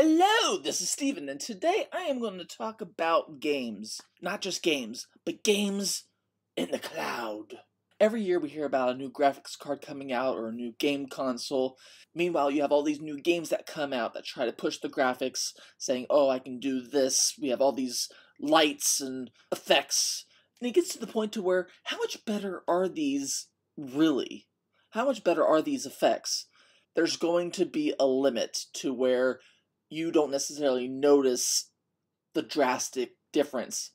Hello, this is Steven, and today I am going to talk about games. Not just games, but games in the cloud. Every year we hear about a new graphics card coming out or a new game console. Meanwhile, you have all these new games that come out that try to push the graphics, saying, oh, I can do this. We have all these lights and effects. And it gets to the point to where, how much better are these really? How much better are these effects? There's going to be a limit to where you don't necessarily notice the drastic difference.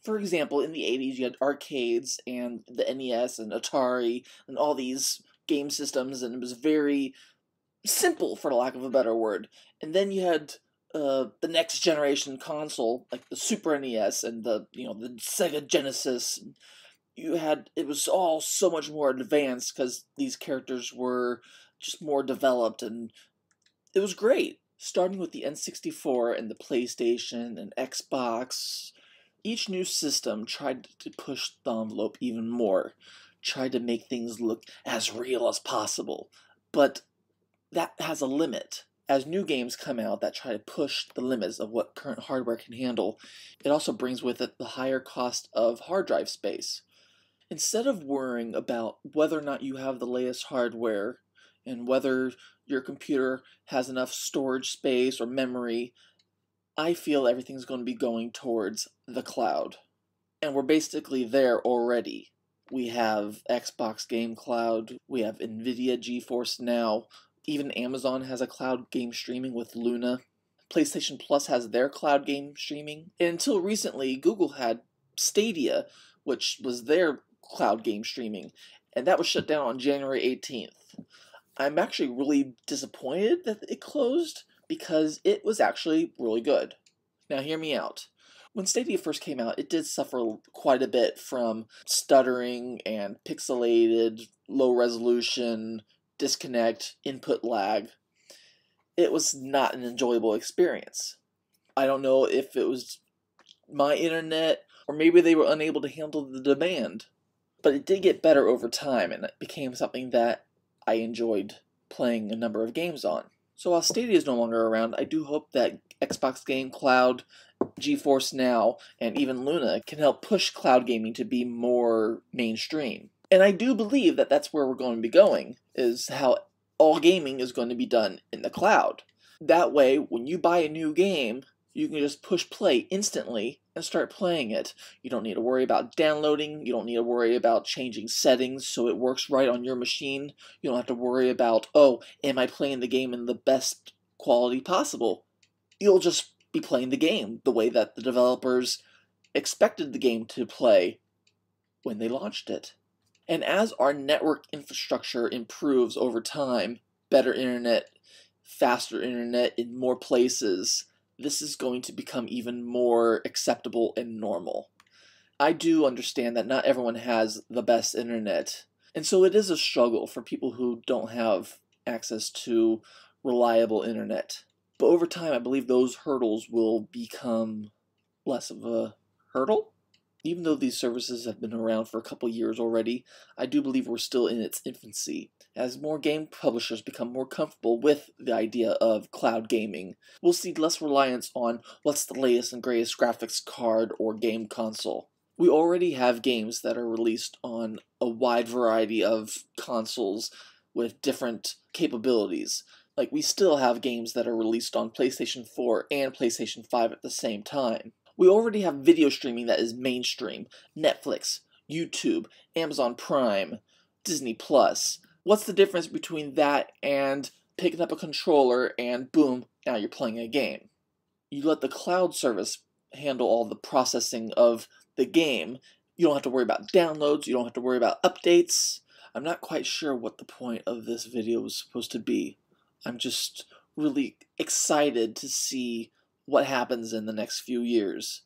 For example, in the 80s, you had arcades and the NES and Atari and all these game systems, and it was very simple, for lack of a better word. And then you had the next generation console, like the Super NES and the Sega Genesis. It was all so much more advanced because these characters were just more developed, and it was great. Starting with the N64 and the PlayStation and Xbox, each new system tried to push the envelope even more, tried to make things look as real as possible. But that has a limit. As new games come out that try to push the limits of what current hardware can handle, it also brings with it the higher cost of hard drive space. Instead of worrying about whether or not you have the latest hardware and whether your computer has enough storage space or memory, I feel everything's going to be going towards the cloud. And we're basically there already. We have Xbox Game Cloud, we have Nvidia Geforce Now, even Amazon has a cloud game streaming with Luna. PlayStation Plus has their cloud game streaming. And until recently, Google had Stadia, which was their cloud game streaming, and that was shut down on January 18th. I'm actually really disappointed that it closed because it was actually really good. Now hear me out. When Stadia first came out, it did suffer quite a bit from stuttering and pixelated, low resolution, disconnect, input lag. It was not an enjoyable experience. I don't know if it was my internet or maybe they were unable to handle the demand. But it did get better over time, and it became something that I enjoyed playing a number of games on. So while Stadia is no longer around, I do hope that Xbox Game Cloud, GeForce Now, and even Luna can help push cloud gaming to be more mainstream. And I do believe that that's where we're going to be going, is how all gaming is going to be done in the cloud. That way, when you buy a new game, you can just push play instantly and start playing it. You don't need to worry about downloading. You don't need to worry about changing settings so it works right on your machine. You don't have to worry about, oh, am I playing the game in the best quality possible? You'll just be playing the game the way that the developers expected the game to play when they launched it. And as our network infrastructure improves over time, better internet, faster internet in more places, this is going to become even more acceptable and normal. I do understand that not everyone has the best internet, and so it is a struggle for people who don't have access to reliable internet. But over time, I believe those hurdles will become less of a hurdle. Even though these services have been around for a couple years already, I do believe we're still in its infancy. As more game publishers become more comfortable with the idea of cloud gaming, we'll see less reliance on what's the latest and greatest graphics card or game console. We already have games that are released on a wide variety of consoles with different capabilities. Like, we still have games that are released on PlayStation 4 and PlayStation 5 at the same time. We already have video streaming that is mainstream. Netflix, YouTube, Amazon Prime, Disney Plus. What's the difference between that and picking up a controller and boom, now you're playing a game? You let the cloud service handle all the processing of the game. You don't have to worry about downloads. You don't have to worry about updates. I'm not quite sure what the point of this video was supposed to be. I'm just really excited to see what happens in the next few years.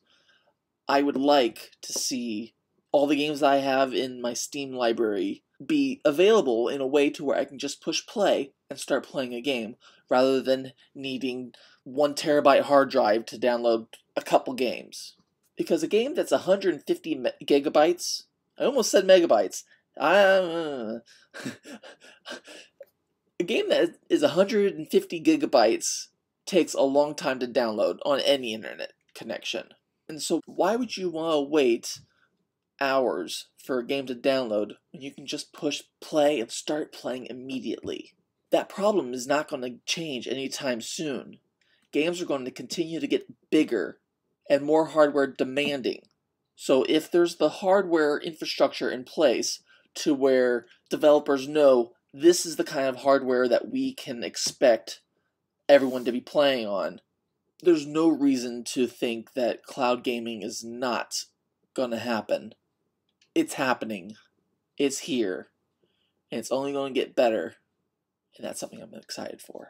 I would like to see all the games I have in my Steam library be available in a way to where I can just push play and start playing a game, rather than needing 1 terabyte hard drive to download a couple games. Because a game that's 150 gigabytes, I almost said megabytes, a game that is 150 gigabytes takes a long time to download on any internet connection. And so why would you want to wait hours for a game to download when you can just push play and start playing immediately? That problem is not going to change anytime soon. Games are going to continue to get bigger and more hardware demanding. So if there's the hardware infrastructure in place to where developers know this is the kind of hardware that we can expect everyone to be playing on, there's no reason to think that cloud gaming is not going to happen. It's happening. It's here. And it's only going to get better. And that's something I'm excited for.